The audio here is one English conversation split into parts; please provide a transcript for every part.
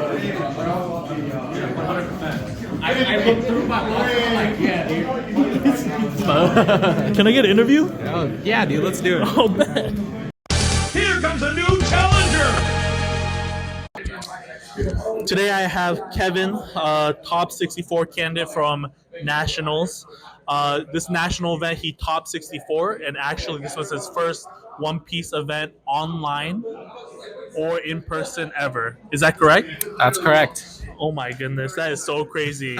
I looked through my phone, like, yeah, dude. Can I get an interview? Oh, yeah, dude, let's do it. Oh, man. Here comes a new challenger! Today I have Kevin, top 64 candidate from Nationals. This national event, he top 64, and actually this was his first One Piece event online or in person ever. Is that correct? That's correct. Oh my goodness, that is so crazy.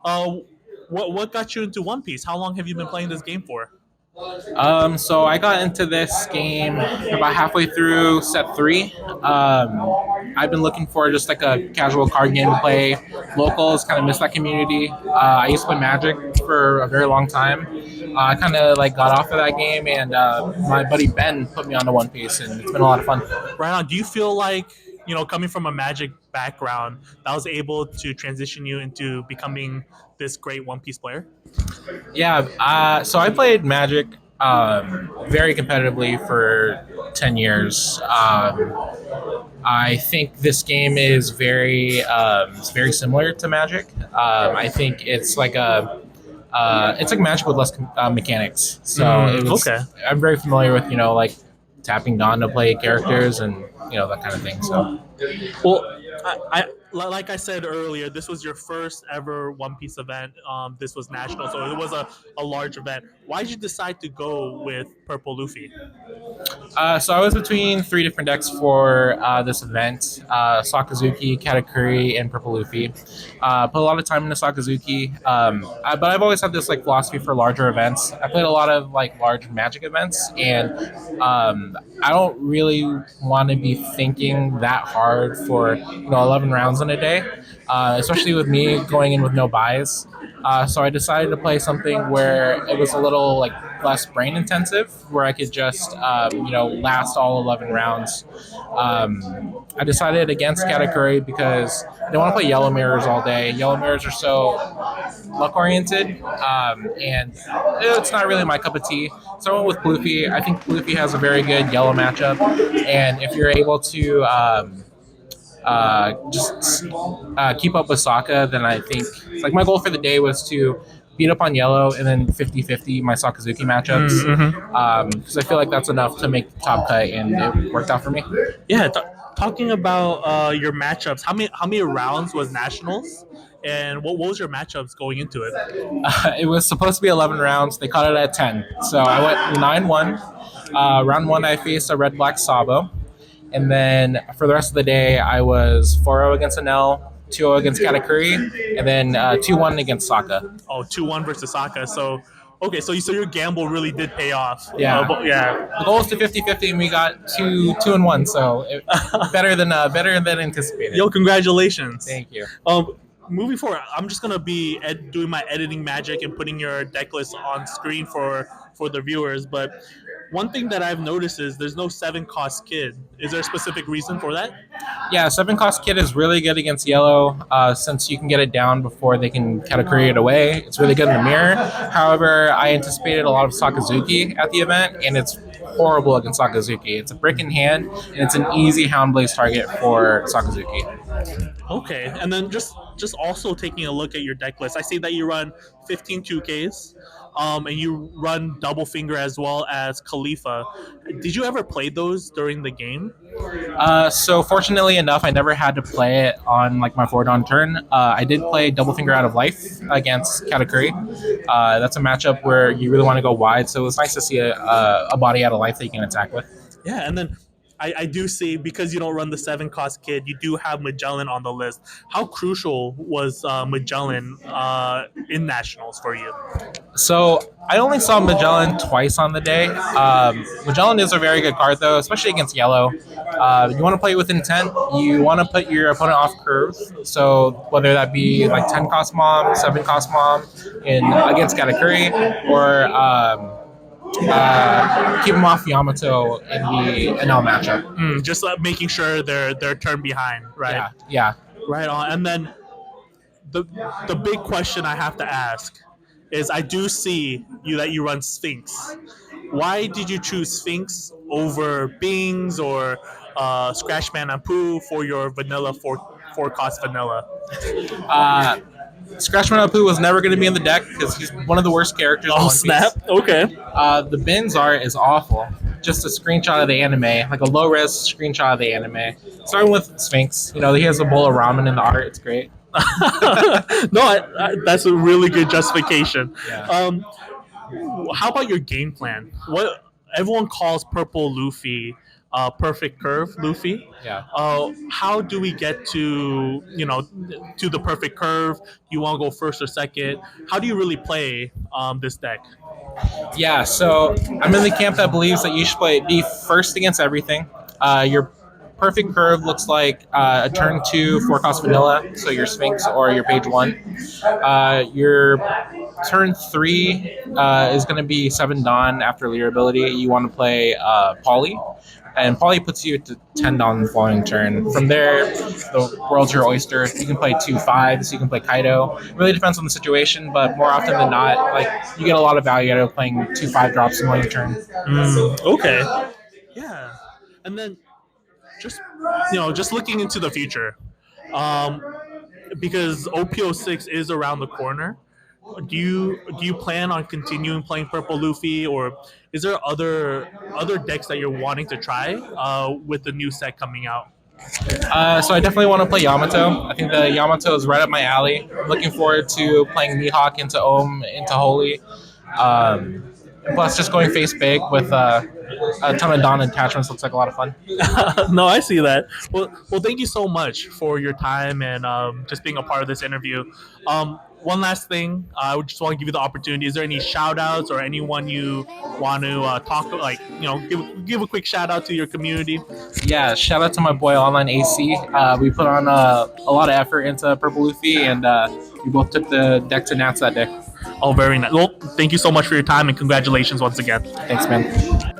What got you into One Piece? How long have you been playing this game for? So I got into this game about halfway through set 3. I've been looking for just like a casual card game to play. Locals kind of miss that community. I used to play Magic for a very long time. I kind of like got off of that game, and my buddy Ben put me onto One Piece, and it's been a lot of fun. Right on. Do you feel like, coming from a Magic background, that was able to transition you into becoming this great One Piece player? Yeah. So I played Magic very competitively for 10 years. I think this game is it's very similar to Magic. I think it's like Magic with less mechanics. So okay. I'm very familiar with like tapping Dawn to play characters and that kind of thing. So Well, I like I said earlier, this was your first ever One Piece event. This was national, so it was a large event. Why did you decide to go with Purple Luffy? So I was between 3 different decks for this event: Sakazuki, Katakuri, and Purple Luffy. Put a lot of time into Sakazuki, but I've always had this like philosophy for larger events. I played a lot of like large Magic events, and I don't really want to be thinking that hard for 11 rounds in a day, especially with me going in with no buys. So I decided to play something where it was a little like less brain intensive, where I could just last all 11 rounds. I decided against Katakuri because I didn't want to play Yellow Mirrors all day. Yellow Mirrors are so luck oriented, and it's not really my cup of tea. So I went with Luffy. I think Luffy has a very good yellow matchup, and if you're able to keep up with Sokka, then I think like my goal for the day was to beat up on yellow and then 50-50 my Sakazuki matchups, because I feel like that's enough to make the top cut, and it worked out for me. Yeah, talking about your matchups, how many rounds was nationals, and what was your matchups going into it? It was supposed to be 11 rounds. They cut it at 10, so I went 9-1. Round 1 I faced a red-black Sabo. And then for the rest of the day, I was 4-0 against Anel, 2-0 against Katakuri, and then 2-1 against Sokka. Oh, 2-1 versus Sokka. So, okay, so your gamble really did pay off. Yeah. Yeah. The goal was to 50-50, and we got 2-1, so better than anticipated. Yo, congratulations. Thank you. Moving forward, I'm just gonna be doing my editing magic and putting your deck list on screen for the viewers. But one thing that I've noticed is there's no 7-cost kid. Is there a specific reason for that? Yeah, 7-cost kid is really good against yellow, since you can get it down before they can Katakuri it away. It's really good in the mirror. However, I anticipated a lot of Sakazuki at the event, and it's horrible against Sakazuki. It's a brick in hand, and it's an easy Houndblaze target for Sakazuki. Okay, and then just also taking a look at your deck list, I see that you run 15 2Ks, and you run Double Finger as well as Khalifa. Did you ever play those during the game? So fortunately enough, I never had to play it on like my forward on turn. I did play Double Finger Out of Life against Katakuri. That's a matchup where you really want to go wide, so it was nice to see a body out of life that you can attack with. Yeah, and then I do see, because you don't run the 7-cost kid, you do have Magellan on the list. How crucial was Magellan in Nationals for you? So I only saw Magellan twice on the day. Magellan is a very good card, though, especially against yellow. You want to play with intent. You want to put your opponent off curve. So whether that be like 10-cost mom, 7-cost mom against Katakuri, or keep them off Yamato in the NL matchup. Just making sure they're turn behind, right? Yeah. Right on. And then the big question I have to ask is, I do see that you run Sphinx. Why did you choose Sphinx over Bings or Scratchman and Pooh for your vanilla 4 4 cost vanilla? Scratchman Apu was never going to be in the deck because he's one of the worst characters in Oh One snap! Piece. Okay. The Bin's art is awful. Just a screenshot of the anime, like a low res screenshot of the anime. Starting with Sphinx, you know, he has a bowl of ramen in the art. It's great. No, that's a really good justification. Yeah. How about your game plan? What everyone calls Purple Luffy, perfect curve Luffy. Yeah. How do we get to to the perfect curve? You want to go first or second? How do you really play this deck? Yeah, so I'm in the camp that believes that you should be first against everything. Your perfect curve looks like a turn 2 4 cost vanilla, so your Sphinx or your page 1. Your turn 3 is going to be 7 Dawn after Leer ability. You want to play Polly. And Polly puts you to 10 Dawn the following turn. From there, the world's your oyster. You can play 2 5s, you can play Kaido. It really depends on the situation, but more often than not, like you get a lot of value out of playing 2 5 drops in one turn. Okay. Yeah. And then just looking into the future, um, because OP06 is around the corner. Do you plan on continuing playing Purple Luffy, or is there other decks that you're wanting to try with the new set coming out? So I definitely want to play Yamato. I think the Yamato is right up my alley. I'm looking forward to playing Mihawk into Ohm, into Holy. And plus, just going face big with a ton of Dawn attachments looks like a lot of fun. No, I see that. Well, thank you so much for your time and just being a part of this interview. One last thing, I would just want to give you the opportunity. Is there any shout outs or anyone you want to talk, like, give a quick shout out to your community? Yeah, shout out to my boy Online AC. We put on a lot of effort into Purple Luffy, and we both took the deck to Nats that day. Oh, very nice. Well, thank you so much for your time and congratulations once again. Thanks, man.